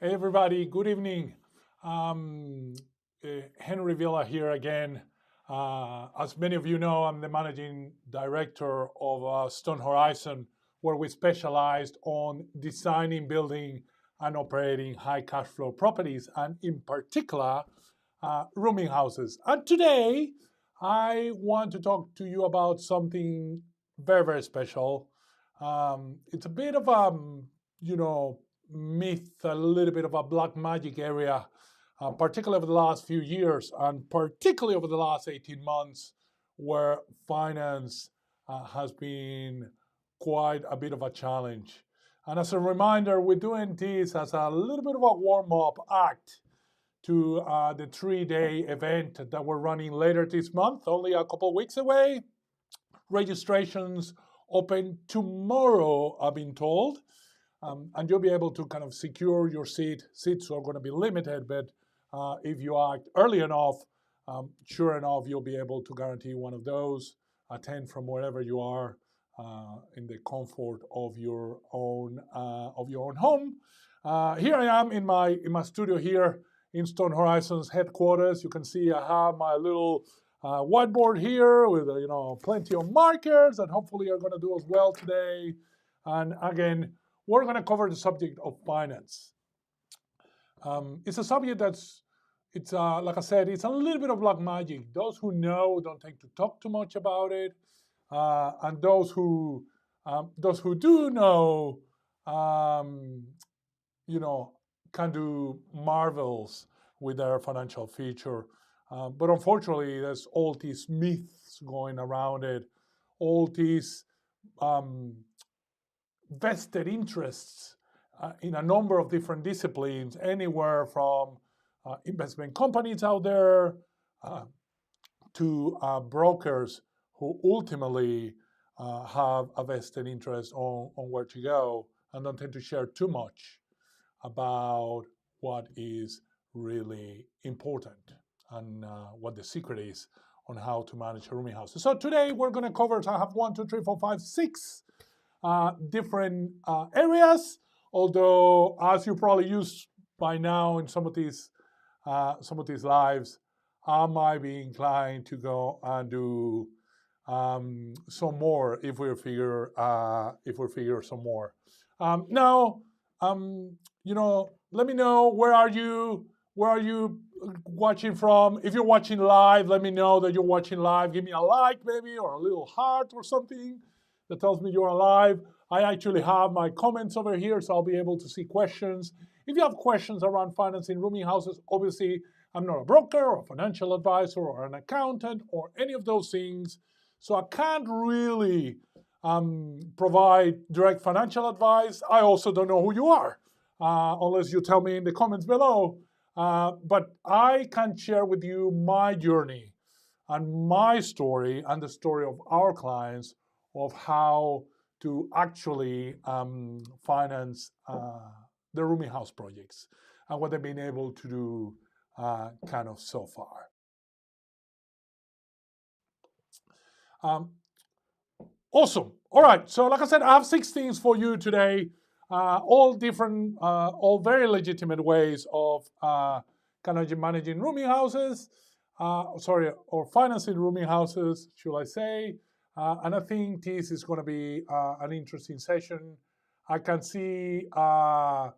Hey everybody, good evening. Um, Henry Villa here again. As many of you know, I'm the managing director of Stone Horizon, where we specialized on designing, building, and operating high cash flow properties, and in particular, rooming houses. And today, I want to talk to you about something very, very special. It's a bit of you know, myth, a little bit of a black magic area, particularly over the last few years and particularly over the last 18 months, where finance has been quite a bit of a challenge. And as a reminder, we're doing this as a little bit of a warm up act to the 3-day event that we're running later this month, only a couple of weeks away. Registrations open tomorrow, I've been told. And you'll be able to kind of secure your seat. Seats are going to be limited, but if you act early enough, sure enough, you'll be able to guarantee one of those. Attend from wherever you are in the comfort of your own home. Here I am in my studio here in Stone Horizon's headquarters. You can see I have my little whiteboard here with plenty of markers that hopefully are going to do us well today. And again, we're going to cover the subject of finance. It's a subject it's like I said, it's a little bit of black magic. Those who know don't tend to talk too much about it, and those who do know, can do marvels with their financial future. But unfortunately, there's all these myths going around it, all these vested interests in a number of different disciplines, anywhere from investment companies out there to brokers who ultimately have a vested interest on where to go and don't tend to share too much about what is really important and what the secret is on how to manage a rooming house. So today we're going to cover, so I have 1, 2, 3, 4, 5, 6 different areas, although as you probably used by now in some of these lives, I might be inclined to go and do some more if we figure some more. Now, let me know where are you watching from. If you're watching live, let me know that you're watching live. Give me a like maybe, or a little heart or something that tells me you're alive. I actually have my comments over here, so I'll be able to see questions. If you have questions around financing rooming houses, obviously I'm not a broker or a financial advisor or an accountant or any of those things, so I can't really provide direct financial advice. I also don't know who you are, unless you tell me in the comments below. But I can share with you my journey and my story and the story of our clients of how to actually finance the rooming house projects and what they've been able to do kind of so far. Awesome. All right. So like I said, I have 6 things for you today, all different, all very legitimate ways of kind of managing rooming houses, or financing rooming houses, should I say. And I think this is going to be an interesting session. I can see a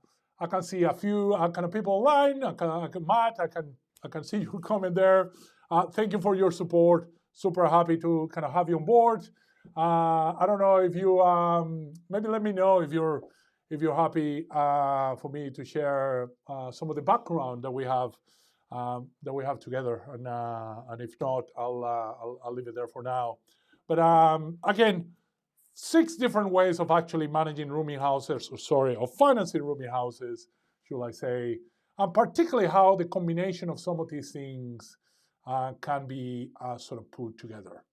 few kind of people online. Matt, I can see your comment there. Thank you for your support. Super happy to kind of have you on board. I don't know if you maybe let me know if you're happy for me to share some of the background that we have together, and if not, I'll leave it there for now. But again, 6 different ways of actually managing rooming houses, of financing rooming houses, should I say, and particularly how the combination of some of these things can be sort of put together.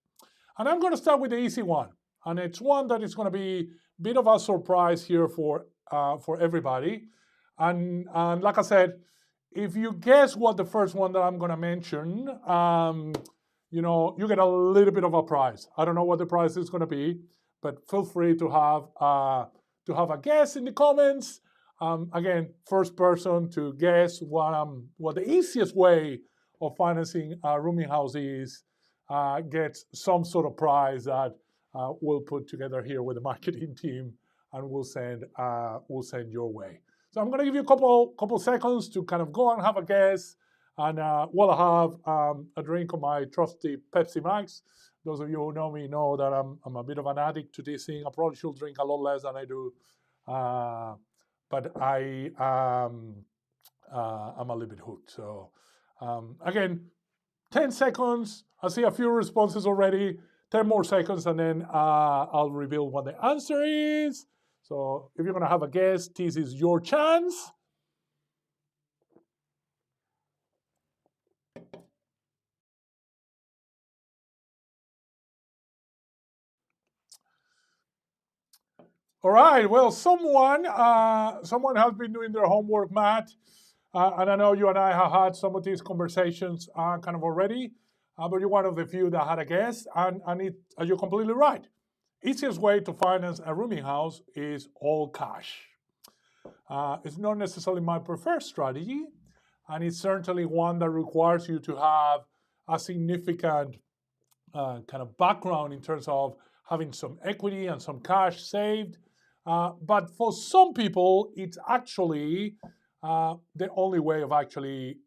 And I'm going to start with the easy one, and it's one that is going to be a bit of a surprise here for everybody. And like I said, if you guess what the first one that I'm going to mention, you get a little bit of a prize. I don't know what the prize is going to be, but feel free to have a guess in the comments. Again, first person to guess what the easiest way of financing a rooming house is gets some sort of prize that we'll put together here with the marketing team, and we'll send your way. So I'm going to give you a couple seconds to kind of go and have a guess, and while I have a drink of my trusty Pepsi Max. Those of you who know me know that I'm a bit of an addict to this thing. I probably should drink a lot less than I do. But I'm a little bit hooked. So again, 10 seconds. I see a few responses already. 10 more seconds, and then I'll reveal what the answer is. So if you're going to have a guess, this is your chance. All right. Well, someone has been doing their homework, Matt, and I know you and I have had some of these conversations kind of already. But you're one of the few that had a guess, and you're completely right. Easiest way to finance a rooming house is all cash. It's not necessarily my preferred strategy, and it's certainly one that requires you to have a significant kind of background in terms of having some equity and some cash saved. But for some people, it's actually the only way of actually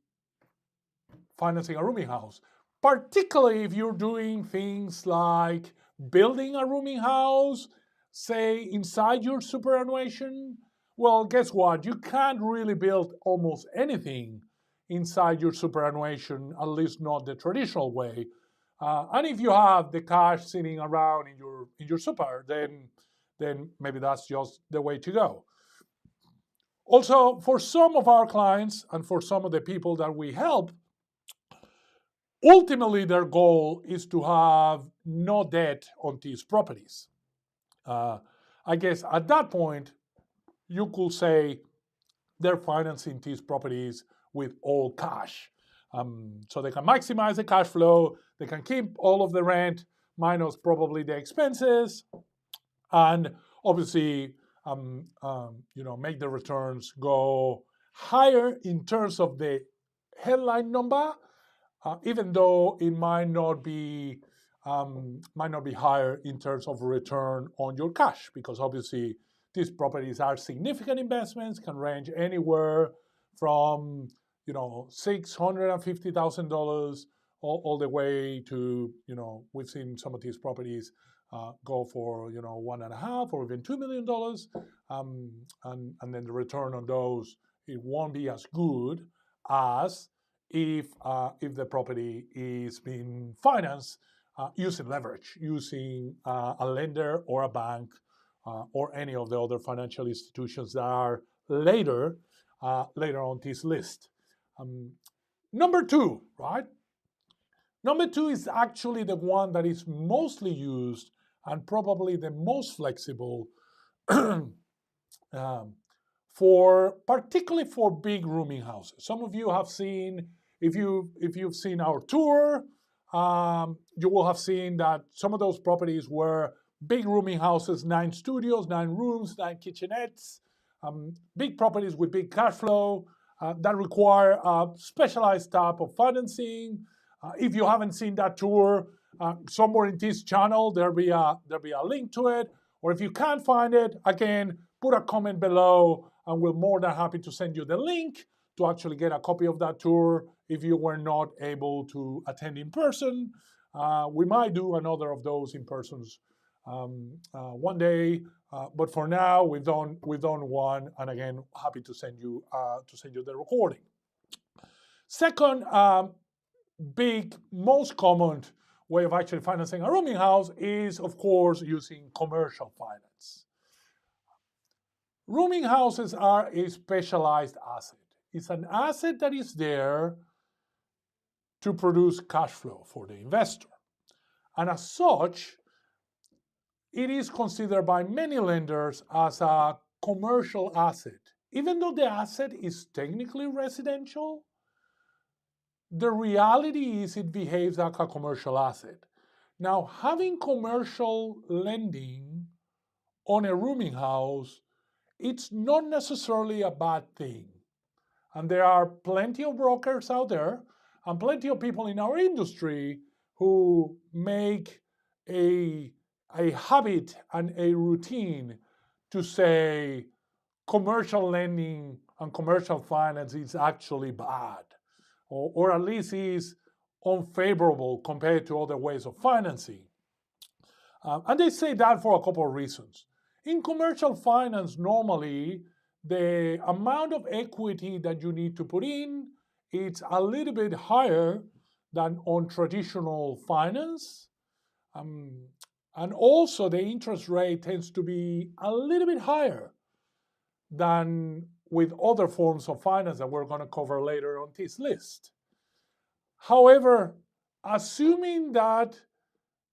financing a rooming house, particularly if you're doing things like building a rooming house, say inside your superannuation. Well, guess what? You can't really build almost anything inside your superannuation, at least not the traditional way. And if you have the cash sitting around in your super, then maybe that's just the way to go. Also, for some of our clients and for some of the people that we help, ultimately their goal is to have no debt on these properties. I guess at that point, you could say they're financing these properties with all cash. So they can maximize the cash flow, they can keep all of the rent minus probably the expenses, and obviously make the returns go higher in terms of the headline number, even though it might not be higher in terms of return on your cash, because obviously these properties are significant investments, can range anywhere from $650,000 all the way to we've seen some of these properties go for $1.5 or even $2 million, and then the return on those, it won't be as good as if the property is being financed using leverage, using a lender or a bank or any of the other financial institutions that are later on this list. Number two, right? Number two is actually the one that is mostly used and probably the most flexible particularly for big rooming houses. Some of you have seen, if you've seen our tour, you will have seen that some of those properties were big rooming houses, 9 studios, 9 rooms, 9 kitchenettes, big properties with big cash flow that require a specialized type of financing. If you haven't seen that tour, somewhere in this channel there'll be a link to it. Or if you can't find it, again, put a comment below, and we're more than happy to send you the link to actually get a copy of that tour if you were not able to attend in person. We might do another of those in persons one day, but for now we've done one, and again, happy to send you the recording. Second, big, most common way of actually financing a rooming house is, of course, using commercial finance. Rooming houses are a specialized asset. It's an asset that is there to produce cash flow for the investor. And as such, it is considered by many lenders as a commercial asset. Even though the asset is technically residential, the reality is it behaves like a commercial asset. Now, having commercial lending on a rooming house it's not necessarily a bad thing. And there are plenty of brokers out there and plenty of people in our industry who make a habit and a routine to say commercial lending and commercial finance is actually bad, or at least is unfavorable compared to other ways of financing. And they say that for a couple of reasons. In commercial finance, normally, the amount of equity that you need to put in, it's a little bit higher than on traditional finance. And also the interest rate tends to be a little bit higher than with other forms of finance that we're going to cover later on this list. However, assuming that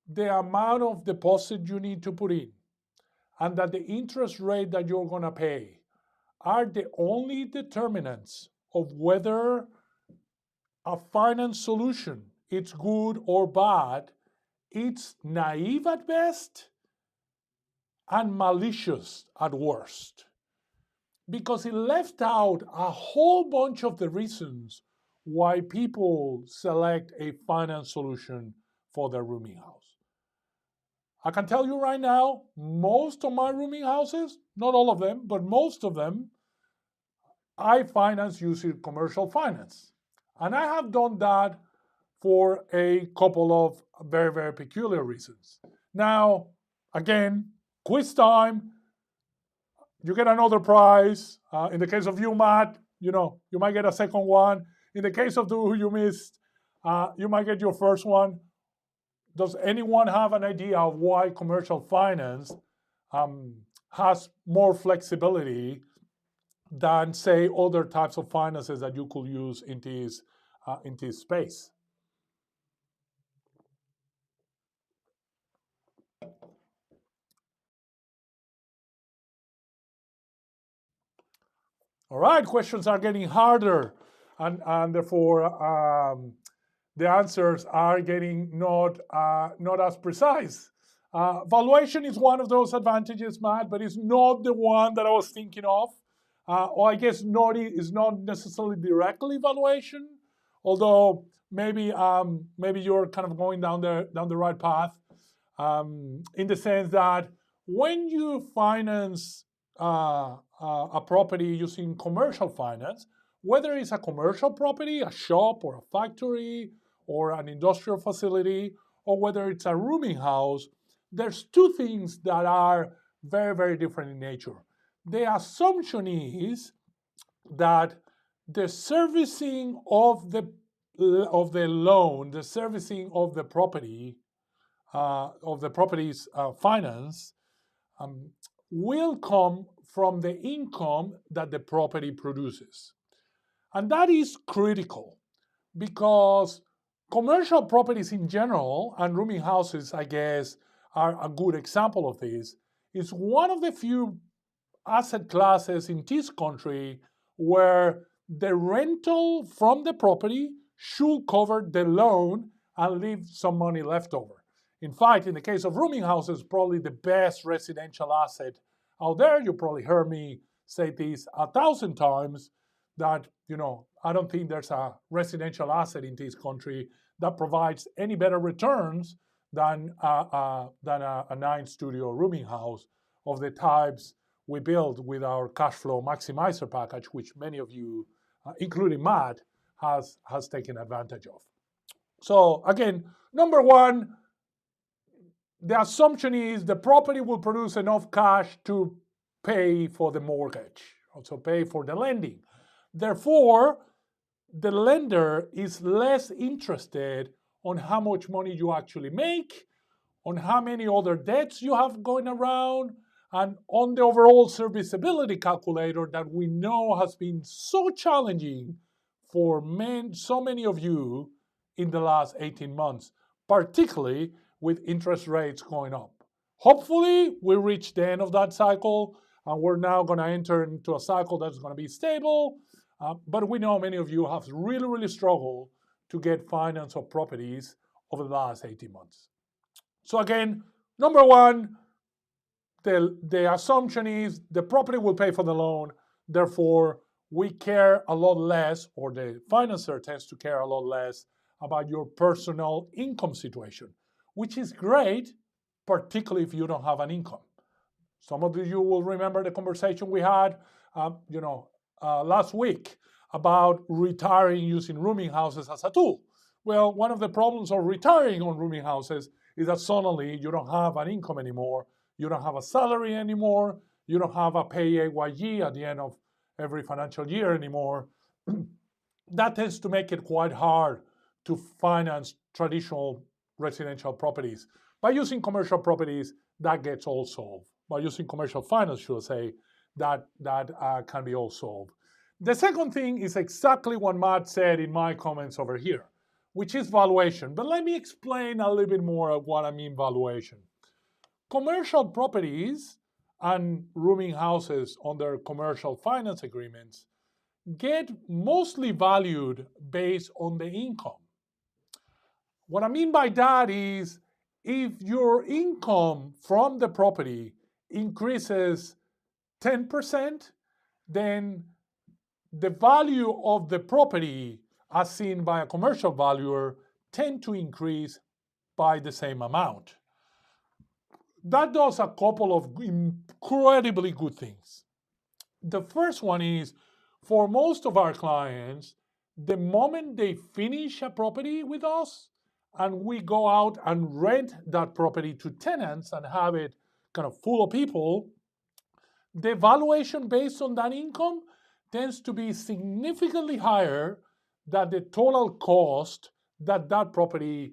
the amount of deposit you need to put in and that the interest rate that you're going to pay are the only determinants of whether a finance solution is good or bad, it's naive at best and malicious at worst, because it left out a whole bunch of the reasons why people select a finance solution for their rooming house. I can tell you right now, most of my rooming houses, not all of them, but most of them, I finance using commercial finance. And I have done that for a couple of very, very peculiar reasons. Now, again, quiz time. You get another prize. In the case of you, Matt, you might get a second one. In the case of the who you missed, you might get your first one. Does anyone have an idea of why commercial finance has more flexibility than, say, other types of finances that you could use in this space? All right, questions are getting harder, and therefore the answers are getting not as precise. Valuation is one of those advantages, Matt, but it's not the one that I was thinking of. Or I guess is not necessarily directly valuation, although maybe you're kind of going down the right path, in the sense that when you finance a property using commercial finance, whether it's a commercial property, a shop or a factory or an industrial facility, or whether it's a rooming house, there's two things that are very, very different in nature. The assumption is that the servicing of the loan, the servicing of the property, of the property's finance, will come from the income that the property produces. And that is critical because commercial properties in general, and rooming houses, I guess, are a good example of this, is one of the few asset classes in this country where the rental from the property should cover the loan and leave some money left over. In fact, in the case of rooming houses, probably the best residential asset out there. You probably heard me say this 1,000 times, that I don't think there's a residential asset in this country that provides any better returns than a 9-studio rooming house of the types we build with our cash flow maximizer package, which many of you, including Matt, has taken advantage of. So again, number one, the assumption is the property will produce enough cash to pay for the mortgage, also pay for the lending. Therefore, the lender is less interested on how much money you actually make, on how many other debts you have going around, and on the overall serviceability calculator that we know has been so challenging for so many of you in the last 18 months, particularly with interest rates going up. Hopefully, we reach the end of that cycle, and we're now going to enter into a cycle that's going to be stable. But we know many of you have really, really struggled to get finance of properties over the last 18 months. So again, number one, the assumption is the property will pay for the loan, therefore we care a lot less, or the financer tends to care a lot less about your personal income situation, which is great, particularly if you don't have an income. Some of you will remember the conversation we had, last week about retiring using rooming houses as a tool. Well, one of the problems of retiring on rooming houses is that suddenly you don't have an income anymore, you don't have a salary anymore, you don't have a PAYG at the end of every financial year anymore. That tends to make it quite hard to finance traditional residential properties. By using commercial properties, that gets all solved. By using commercial finance, should I say, that can be all solved. The second thing is exactly what Matt said in my comments over here, which is valuation. But let me explain a little bit more of what I mean valuation. Commercial properties and rooming houses under commercial finance agreements get mostly valued based on the income. What I mean by that is if your income from the property increases 10%, then the value of the property as seen by a commercial valuer tend to increase by the same amount. That does a couple of incredibly good things. The first one is, for most of our clients, the moment they finish a property with us and we go out and rent that property to tenants and have it kind of full of people, the valuation based on that income tends to be significantly higher than the total cost that property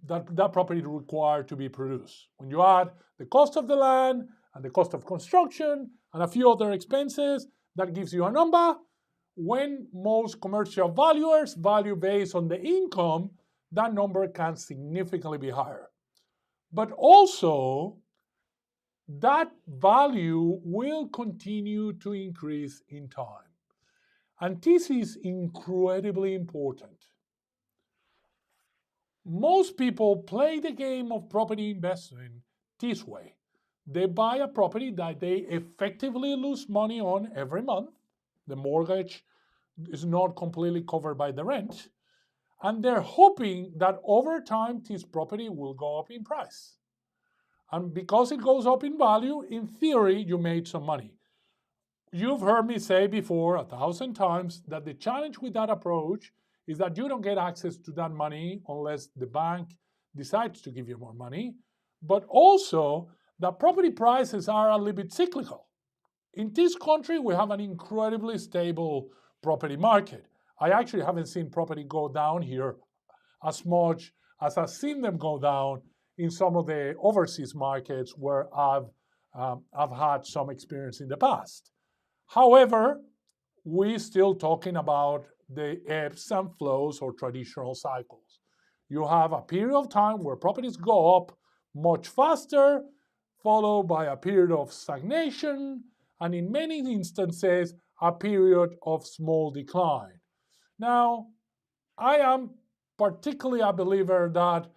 required to be produced. When you add the cost of the land and the cost of construction and a few other expenses, that gives you a number. When most commercial valuers value based on the income, that number can significantly be higher. But also, that value will continue to increase in time. And this is incredibly important. Most people play the game of property investing this way. They buy a property that they effectively lose money on every month. The mortgage is not completely covered by the rent. And they're hoping that over time, this property will go up in price. And because it goes up in value, in theory, you made some money. You've heard me say before 1,000 times that the challenge with that approach is that you don't get access to that money unless the bank decides to give you more money, but also that property prices are a little bit cyclical. In this country, we have an incredibly stable property market. I actually haven't seen property go down here as much as I've seen them go down in some of the overseas markets where I've had some experience in the past. However, we're still talking about the ebbs and flows or traditional cycles. You have a period of time where properties go up much faster, followed by a period of stagnation, and in many instances, a period of small decline. Now, I am particularly a believer that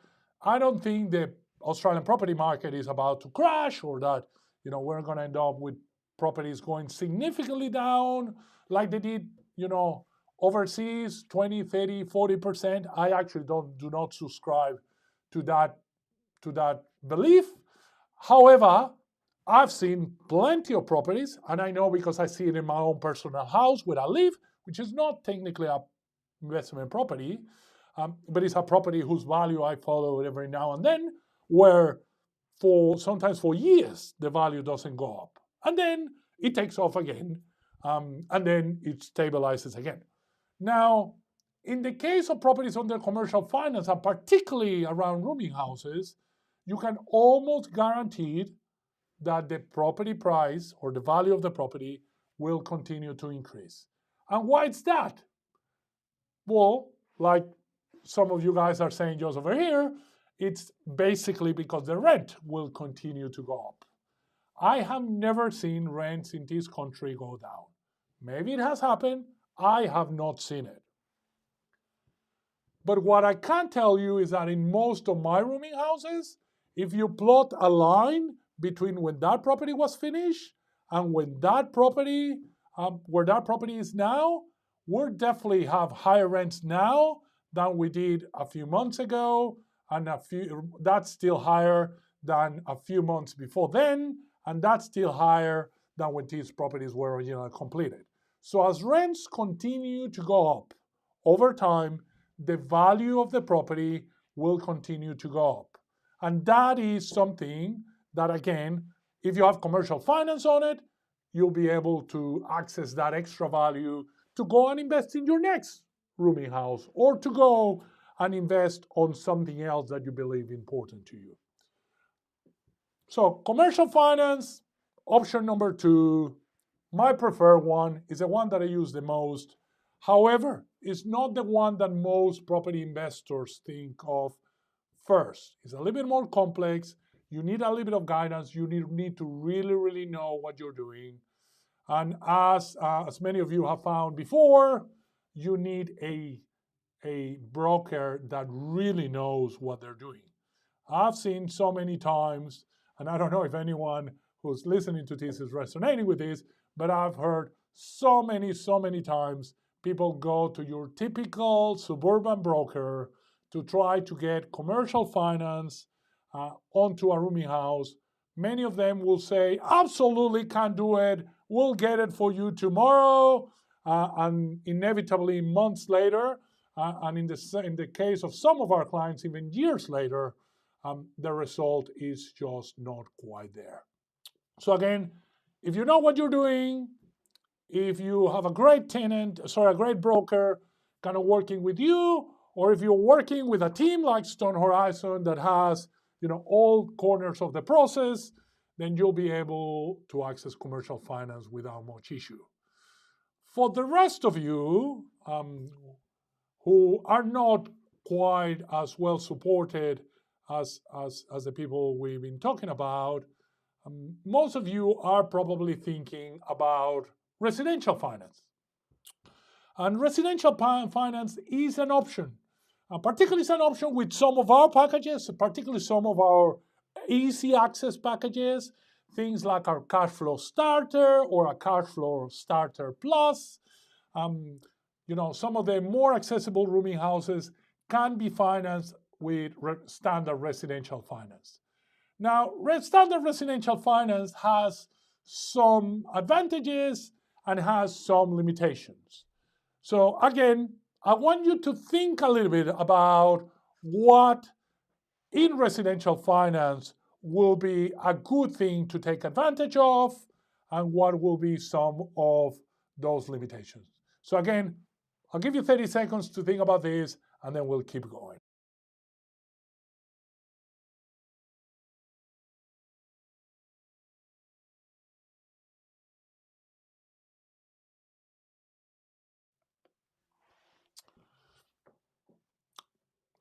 I don't think the Australian property market is about to crash, or that we're going to end up with properties going significantly down like they did overseas, 20, 30, 40%. I actually do not subscribe to that belief. However, I've seen plenty of properties, and I know because I see it in my own personal house where I live, which is not technically a investment property, but it's a property whose value I follow every now and then, where sometimes for years the value doesn't go up, and then it takes off again, and then it stabilizes again. Now, in the case of properties under commercial finance, and particularly around rooming houses, you can almost guarantee that the property price or the value of the property will continue to increase. And why is that? Well, like some of you guys are saying just over here, it's basically because the rent will continue to go up. I have never seen rents in this country go down. Maybe it has happened. I have not seen it. But what I can tell you is that in most of my rooming houses, if you plot a line between when that property was finished and when that property, where that property is now, we definitely have higher rents now than we did a few months ago, and that's still higher than a few months before then, and that's still higher than when these properties were originally completed. So as rents continue to go up over time, the value of the property will continue to go up. And that is something that, again, if you have commercial finance on it, you'll be able to access that extra value to go and invest in your next rooming house, or to go and invest on something else that you believe important to you. So commercial finance, option number 2, my preferred one, is the one that I use the most. However, it's not the one that most property investors think of first. It's a little bit more complex. You need a little bit of guidance. You need to really, really know what you're doing. And as many of you have found before, you need a broker that really knows what they're doing. I've seen so many times, and I don't know if anyone who's listening to this is resonating with this, but I've heard so many times people go to your typical suburban broker to try to get commercial finance onto a rooming house. Many of them will say, absolutely can't do it. We'll get it for you tomorrow. And inevitably months later, and in the case of some of our clients, even years later, the result is just not quite there. So again, if you know what you're doing, if you have a great broker kind of working with you, or if you're working with a team like Stone Horizon that has, all corners of the process, then you'll be able to access commercial finance without much issue. For the rest of you who are not quite as well supported as the people we've been talking about, most of you are probably thinking about residential finance. And residential finance is an option. Particularly it's an option with some of our packages, particularly some of our easy access packages, things like our cash flow starter or a cash flow starter plus. Some of the more accessible rooming houses can be financed with standard residential finance. Now, standard residential finance has some advantages and has some limitations. So again, I want you to think a little bit about what in residential finance will be a good thing to take advantage of and what will be some of those limitations. So again, I'll give you 30 seconds to think about this, and then we'll keep going.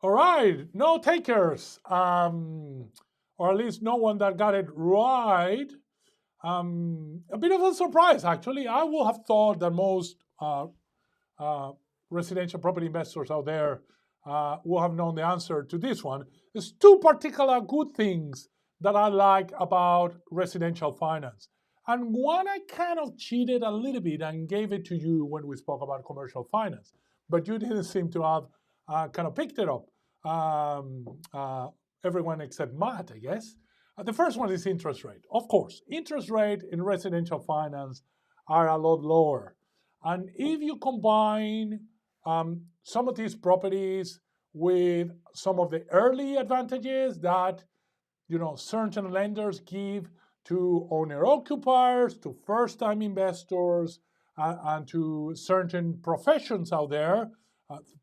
All right, no takers, or at least no one that got it right. A bit of a surprise, actually. I would have thought that most residential property investors out there will have known the answer to this one. There's 2 particular good things that I like about residential finance. And one I kind of cheated a little bit and gave it to you when we spoke about commercial finance, but you didn't seem to have kind of picked it up. Everyone except Matt, I guess. The first one is interest rate. Of course, interest rate in residential finance are a lot lower. And if you combine some of these properties with some of the early advantages that certain lenders give to owner-occupiers, to first-time investors, and to certain professions out there,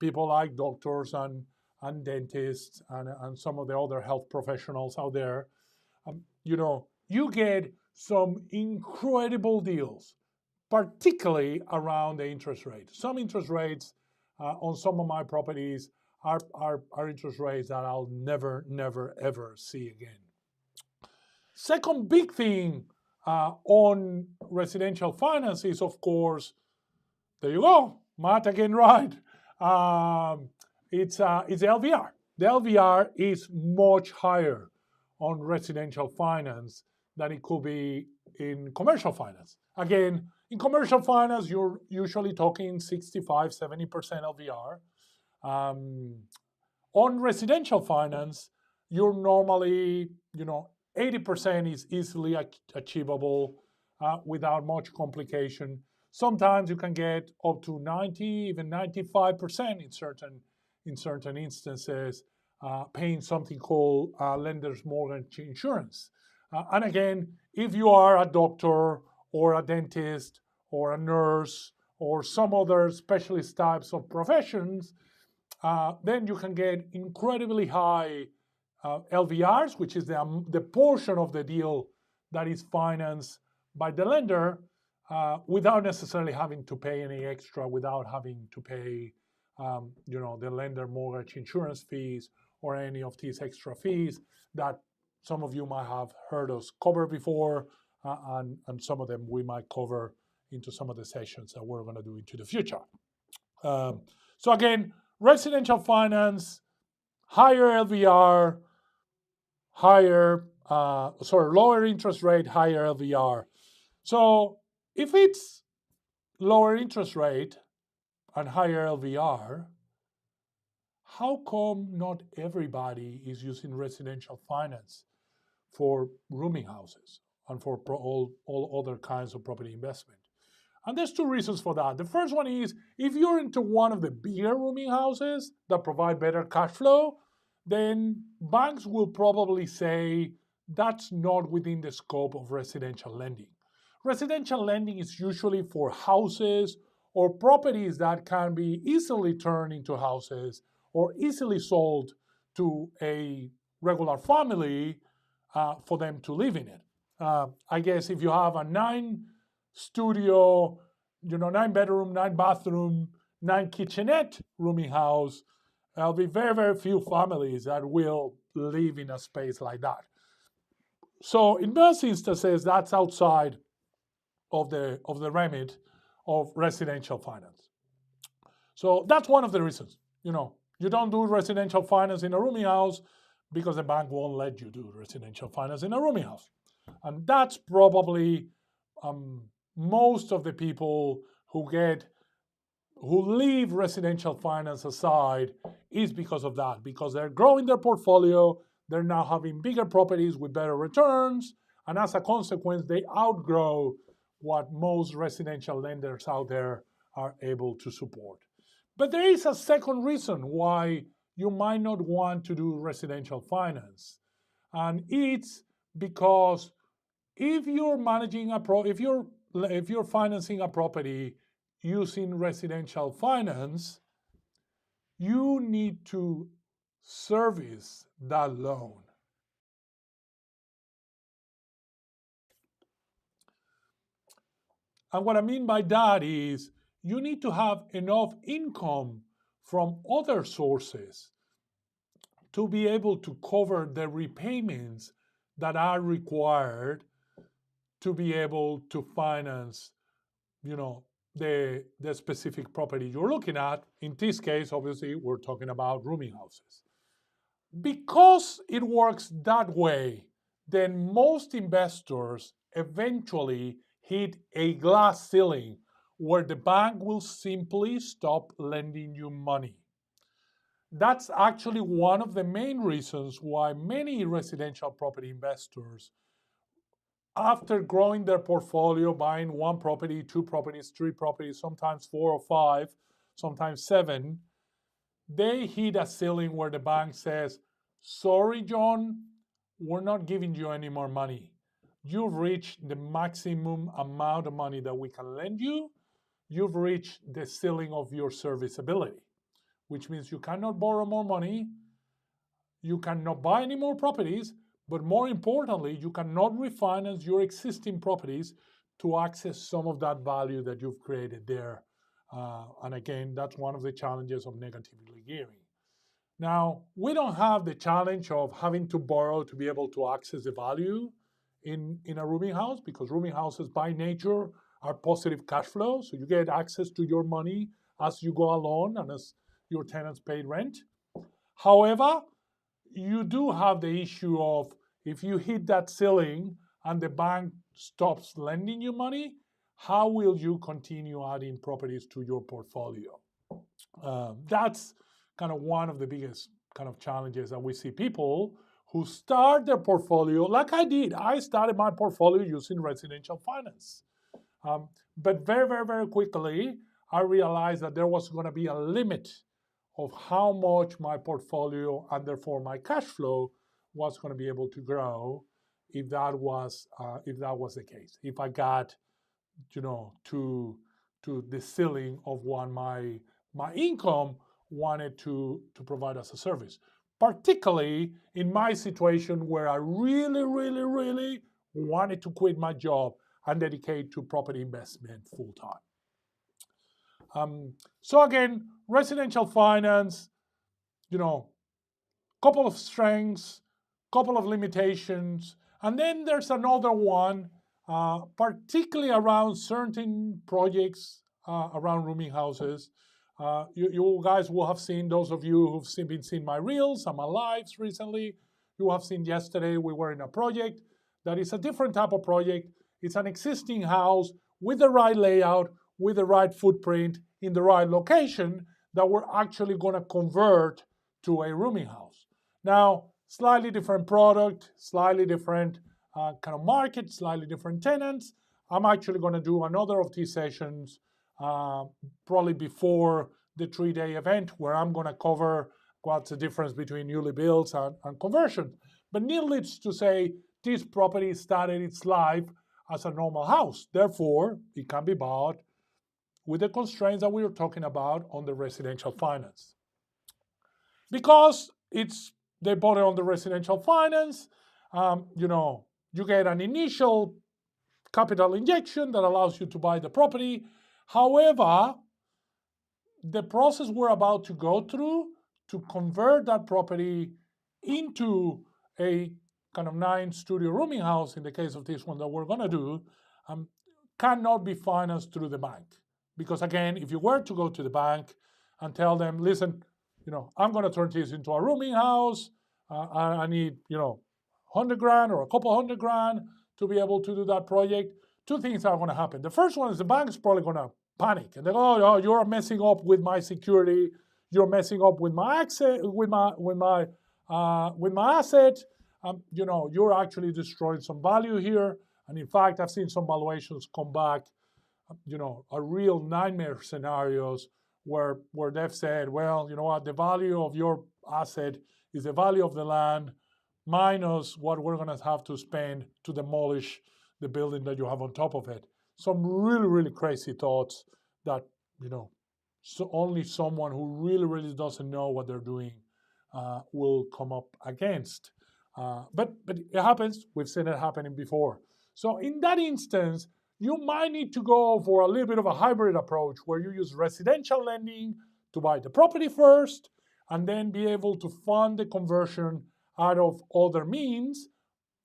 people like doctors and dentists and some of the other health professionals out there, you get some incredible deals, particularly around the interest rate. Some interest rates on some of my properties are interest rates that I'll never, ever see again. Second big thing on residential finance is, of course, there you go, Matt again right. It's LVR. The LVR is much higher on residential finance than it could be in commercial finance. Again, in commercial finance, you're usually talking 65, 70% LVR. On residential finance, you're normally, 80% is easily achievable without much complication. Sometimes you can get up to 90, even 95% in certain instances, paying something called lender's mortgage insurance. And again, if you are a doctor or a dentist or a nurse or some other specialist types of professions, then you can get incredibly high LVRs, which is the portion of the deal that is financed by the lender without necessarily having to pay any extra, without having to pay the lender mortgage insurance fees or any of these extra fees that some of you might have heard us cover before, and some of them we might cover into some of the sessions that we're going to do into the future. So again, residential finance, higher LVR, lower interest rate, higher LVR. So if it's lower interest rate and higher LVR, how come not everybody is using residential finance for rooming houses and for all other kinds of property investment? And there's two reasons for that. The first one is, if you're into one of the bigger rooming houses that provide better cash flow, then banks will probably say that's not within the scope of residential lending. Residential lending is usually for houses or properties that can be easily turned into houses or easily sold to a regular family for them to live in it. I guess if you have a 9-studio, 9-bedroom, 9-bathroom, 9-kitchenette rooming house, there'll be very, very few families that will live in a space like that. So in most instances, that's outside of the remit of residential finance. So that's one of the reasons. You don't do residential finance in a rooming house because the bank won't let you do residential finance in a rooming house. And that's probably most of the people who leave residential finance aside is because of that, because they're growing their portfolio, they're now having bigger properties with better returns, and as a consequence, they outgrow what most residential lenders out there are able to support. But there is a second reason why you might not want to do residential finance, and it's because if you're financing a property using residential finance, you need to service that loan. And what I mean by that is you need to have enough income from other sources to be able to cover the repayments that are required to be able to finance, the specific property you're looking at. In this case, obviously, we're talking about rooming houses. Because it works that way, then most investors eventually hit a glass ceiling where the bank will simply stop lending you money. That's actually one of the main reasons why many residential property investors, after growing their portfolio, buying 1 property, 2 properties, 3 properties, sometimes 4 or 5, sometimes 7, they hit a ceiling where the bank says, sorry, John, we're not giving you any more money. You've reached the maximum amount of money that we can lend you. You've reached the ceiling of your serviceability, which means you cannot borrow more money, you cannot buy any more properties, but more importantly, you cannot refinance your existing properties to access some of that value that you've created there. And again, that's one of the challenges of negatively gearing. Now, we don't have the challenge of having to borrow to be able to access the value in a rooming house, because rooming houses by nature are positive cash flow. So you get access to your money as you go along and as your tenants pay rent. However, you do have the issue of if you hit that ceiling and the bank stops lending you money, how will you continue adding properties to your portfolio? That's kind of one of the biggest kind of challenges that we see people who start their portfolio like I did. I started my portfolio using residential finance. But very, very, very quickly, I realized that there was going to be a limit of how much my portfolio and therefore my cash flow was going to be able to grow if that was the case. If I got, to the ceiling of what my income wanted to provide as a service. Particularly in my situation where I really, really, really wanted to quit my job and dedicate to property investment full time. So again, residential finance, couple of strengths, couple of limitations, and then there's another one, particularly around certain projects around rooming houses. You guys will have seen, those of you who've been seeing my reels and my lives recently, you have seen yesterday we were in a project that is a different type of project. It's an existing house with the right layout, with the right footprint, in the right location that we're actually going to convert to a rooming house. Now, slightly different product, slightly different kind of market, slightly different tenants. I'm actually going to do another of these sessions probably before the 3-day event where I'm going to cover what's the difference between newly builds and conversion. But needless to say, this property started its life as a normal house. Therefore, it can be bought with the constraints that we were talking about on the residential finance. Because they bought it on the residential finance, you get an initial capital injection that allows you to buy the property. However, the process we're about to go through to convert that property into a kind of 9-studio rooming house, in the case of this one that we're going to do, cannot be financed through the bank. Because again, if you were to go to the bank and tell them, listen, I'm going to turn this into a rooming house, I need, 100 grand or a couple hundred grand to be able to do that project, two things are going to happen. The first one is the bank is probably going to panic and they go, oh, you're messing up with my security, you're messing up with my access, with my asset. You're actually destroying some value here. And in fact, I've seen some valuations come back, a real nightmare scenarios where they've said, well, you know what, the value of your asset is the value of the land minus what we're going to have to spend to demolish the building that you have on top of it. Some really, really crazy thoughts that, so only someone who really, really doesn't know what they're doing will come up against. But it happens. We've seen it happening before. So in that instance, you might need to go for a little bit of a hybrid approach where you use residential lending to buy the property first and then be able to fund the conversion out of other means.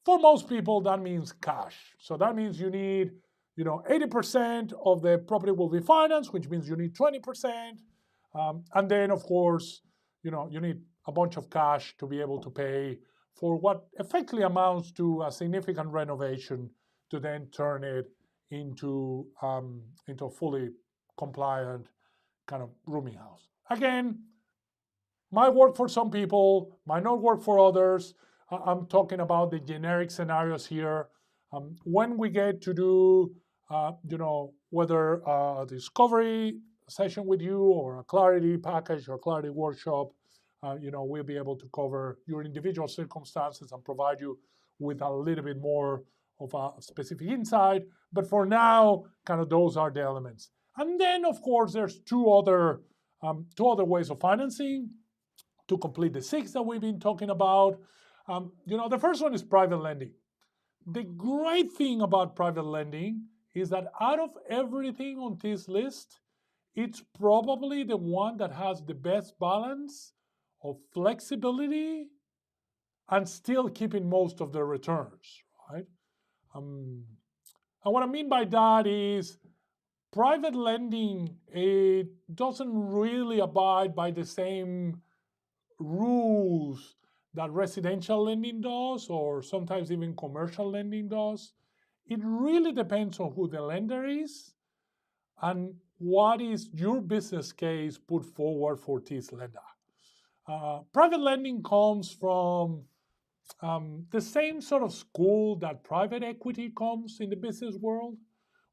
For most people, that means cash. So that means you need, 80% of the property will be financed, which means you need 20%. And then, of course, you need a bunch of cash to be able to pay for what effectively amounts to a significant renovation to then turn it into a fully compliant kind of rooming house. Again, might work for some people, might not work for others. I'm talking about the generic scenarios here. When we get to do, whether a discovery session with you or a clarity package or clarity workshop, we'll be able to cover your individual circumstances and provide you with a little bit more of a specific insight. But for now, kind of those are the elements. And then, of course, there's two other ways of financing to complete the 6 that we've been talking about. The first one is private lending. The great thing about private lending is that out of everything on this list, it's probably the one that has the best balance of flexibility and still keeping most of the returns, right? And what I mean by that is private lending, it doesn't really abide by the same rules that residential lending does, or sometimes even commercial lending does. It really depends on who the lender is and what is your business case put forward for this lender. Private lending comes from the same sort of school that private equity comes in the business world,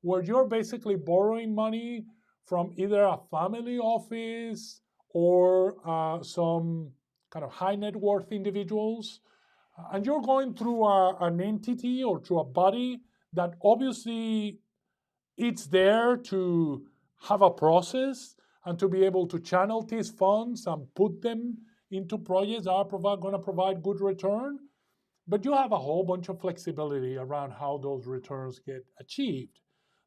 where you're basically borrowing money from either a family office or some kind of high net worth individuals. And you're going through an entity or through a body that obviously it's there to have a process and to be able to channel these funds and put them into projects that are going to provide good return. But you have a whole bunch of flexibility around how those returns get achieved.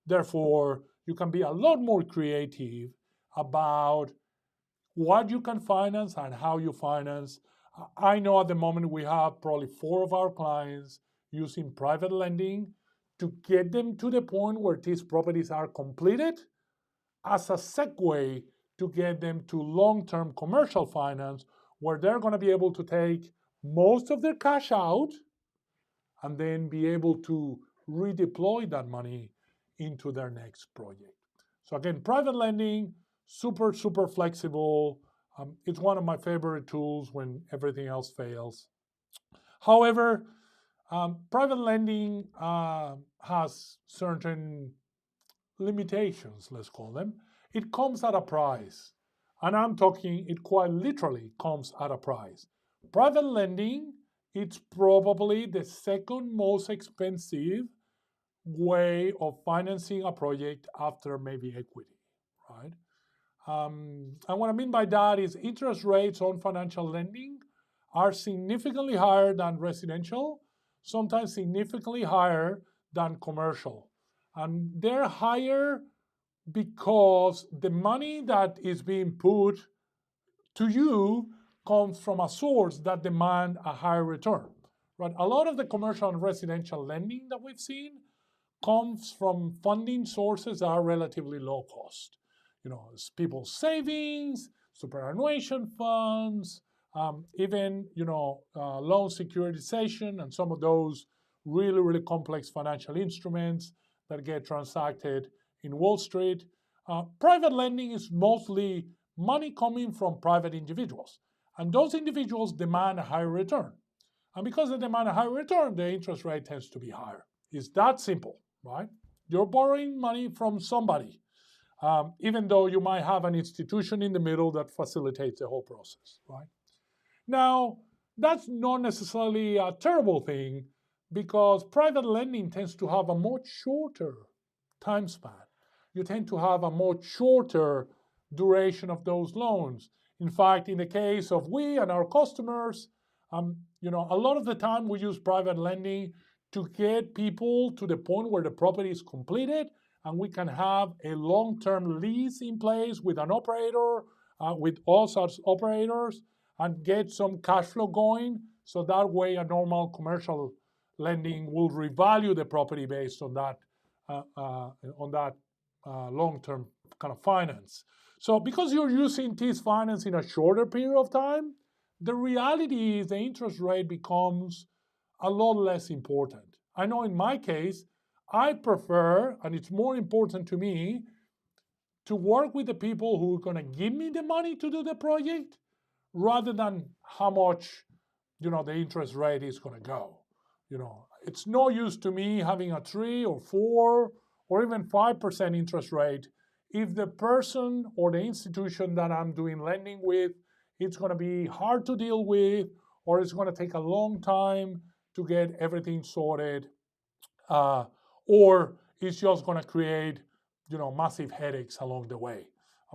Therefore, you can be a lot more creative about what you can finance and how you finance. I know at the moment we have probably 4 of our clients using private lending to get them to the point where these properties are completed as a segue to get them to long-term commercial finance, where they're going to be able to take most of their cash out and then be able to redeploy that money into their next project. So again, private lending, super, super flexible. It's one of my favorite tools when everything else fails. However, private lending has certain limitations, let's call them. It comes at a price. And I'm talking, it quite literally comes at a price. Private lending, it's probably the second most expensive way of financing a project after maybe equity, right? And what I mean by that is interest rates on financial lending are significantly higher than residential, sometimes significantly higher than commercial. And they're higher because the money that is being put to you comes from a source that demand a higher return. Right? A lot of the commercial and residential lending that we've seen comes from funding sources that are relatively low cost. It's people's savings, superannuation funds, even loan securitization, and some of those really, really complex financial instruments that get transacted in Wall Street. Private lending is mostly money coming from private individuals, and those individuals demand a higher return. And because they demand a higher return, the interest rate tends to be higher. It's that simple, right? You're borrowing money from somebody, even though you might have an institution in the middle that facilitates the whole process, right? Now, that's not necessarily a terrible thing, because private lending tends to have a much shorter time span. You tend to have a much shorter duration of those loans. In fact, in the case of we and our customers, a lot of the time we use private lending to get people to the point where the property is completed and we can have a long-term lease in place with an operator, with all such operators, and get some cash flow going. So that way a normal commercial lending will revalue the property based on that long-term kind of finance. So because you're using this finance in a shorter period of time, the reality is the interest rate becomes a lot less important. I know in my case, I prefer, and it's more important to me, to work with the people who are going to give me the money to do the project rather than how much the interest rate is going to go. It's no use to me having a 3 or 4 or even 5% interest rate if the person or the institution that I'm doing lending with, it's going to be hard to deal with, or it's going to take a long time to get everything sorted, or it's just going to create massive headaches along the way.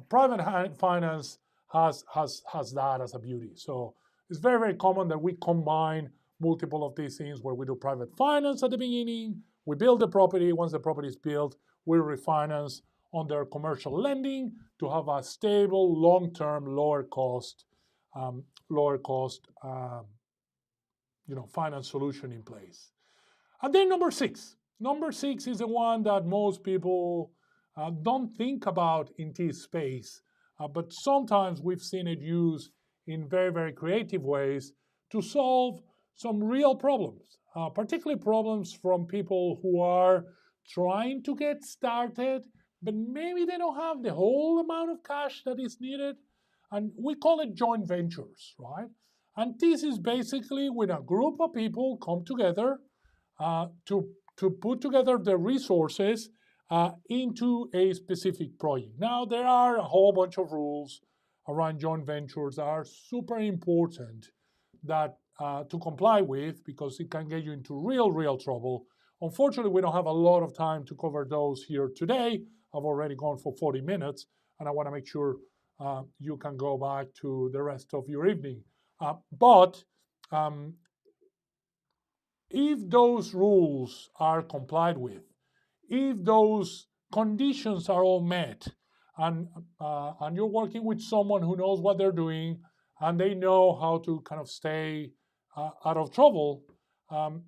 Private finance has that as a beauty. So it's very, very common that we combine multiple of these things, where we do private finance at the beginning, we build the property. Once the property is built, we refinance under commercial lending to have a stable, long-term, lower cost finance solution in place. And then number six is the one that most people don't think about in this space, but sometimes we've seen it used in very, very creative ways to solve some real problems, particularly problems from people who are trying to get started, but maybe they don't have the whole amount of cash that is needed. And we call it joint ventures, right? And this is basically when a group of people come together to put together the resources into a specific project. Now, there are a whole bunch of rules around joint ventures that are super important that to comply with, because it can get you into real trouble. Unfortunately, we don't have a lot of time to cover those here today. I've already gone for 40 minutes, and I want to make sure you can go back to the rest of your evening. But if those rules are complied with, if those conditions are all met, and you're working with someone who knows what they're doing, and they know how to kind of stay out of trouble,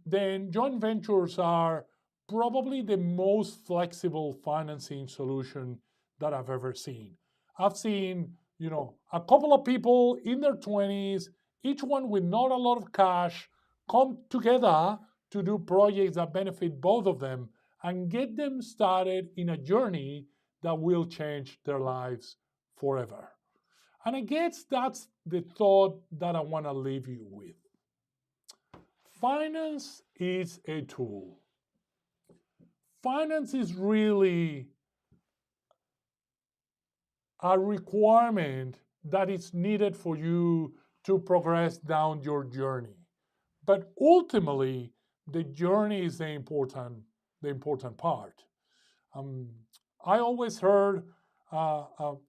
then joint ventures are probably the most flexible financing solution that I've ever seen. I've seen, a couple of people in their 20s, each one with not a lot of cash, come together to do projects that benefit both of them and get them started in a journey that will change their lives forever. And I guess that's the thought that I want to leave you with. Finance is a tool. Finance is really a requirement that is needed for you to progress down your journey. But ultimately, the journey is the important part. I always heard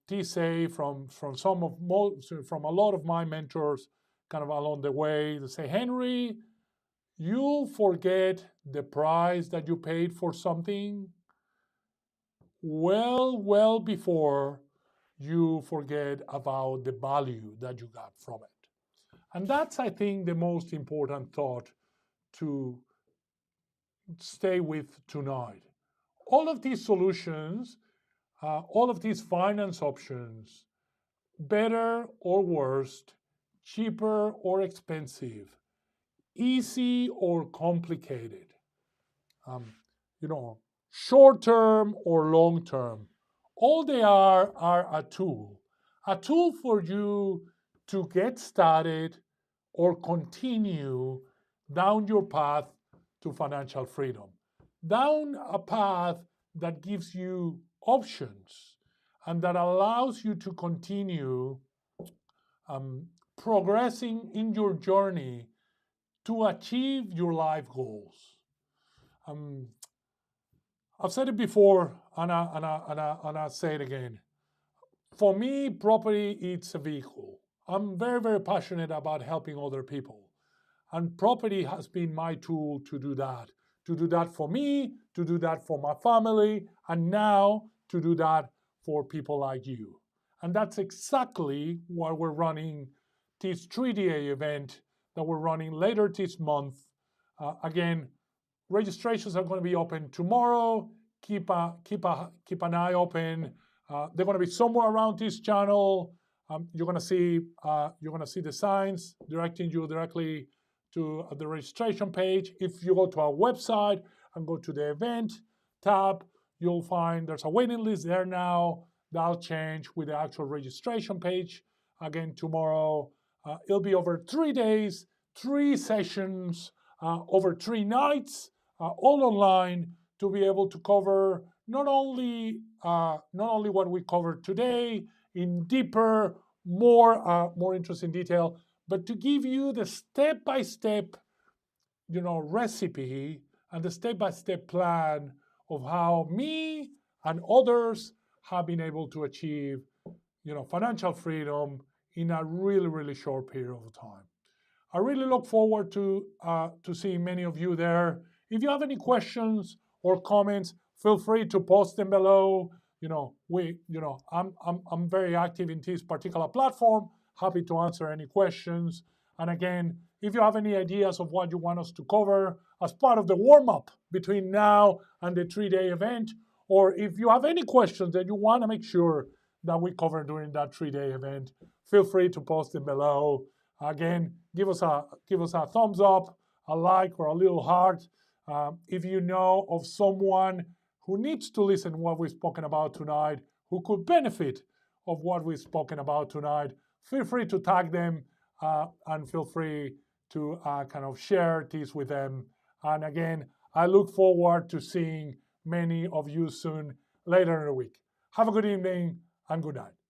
this say from a lot of my mentors, kind of along the way. They say, Henry, you'll forget the price that you paid for something well before you forget about the value that you got from it. And that's, I think, the most important thought to stay with tonight. All of these solutions, all of these finance options, better or worse, cheaper or expensive, easy or complicated, short term or long term, all they are a tool for you to get started or continue down your path to financial freedom, down a path that gives you options and that allows you to continue progressing in your journey to achieve your life goals. I've said it before, and I say it again. For me, property is a vehicle. I'm very passionate about helping other people. And property has been my tool to do that for me, to do that for my family, and now to do that for people like you. And that's exactly why we're running this 3-day event that we're running later this month. Again, registrations are going to be open tomorrow. Keep an eye open. They're going to be somewhere around this channel. You're going to see the signs directing you directly to the registration page. If you go to our website and go to the event tab, you'll find there's a waiting list there now. That'll change with the actual registration page. Again, tomorrow, it'll be over 3 days, 3 sessions, over 3 nights, all online, to be able to cover not only what we covered today in deeper, more interesting detail, but to give you the step-by-step, recipe and the step-by-step plan of how me and others have been able to achieve, financial freedom in a really short period of time. I really look forward to seeing many of you there. If you have any questions or comments, feel free to post them below. I'm very active in this particular platform. Happy to answer any questions. And again, if you have any ideas of what you want us to cover as part of the warm-up between now and the 3-day event, or if you have any questions that you want to make sure that we cover during that 3-day event, feel free to post them below. Again, give us a thumbs up, a like, or a little heart. If you know of someone who needs to listen to what we've spoken about tonight, who could benefit of what we've spoken about tonight, feel free to tag them and feel free to kind of share this with them. And again, I look forward to seeing many of you soon later in the week. Have a good evening and good night.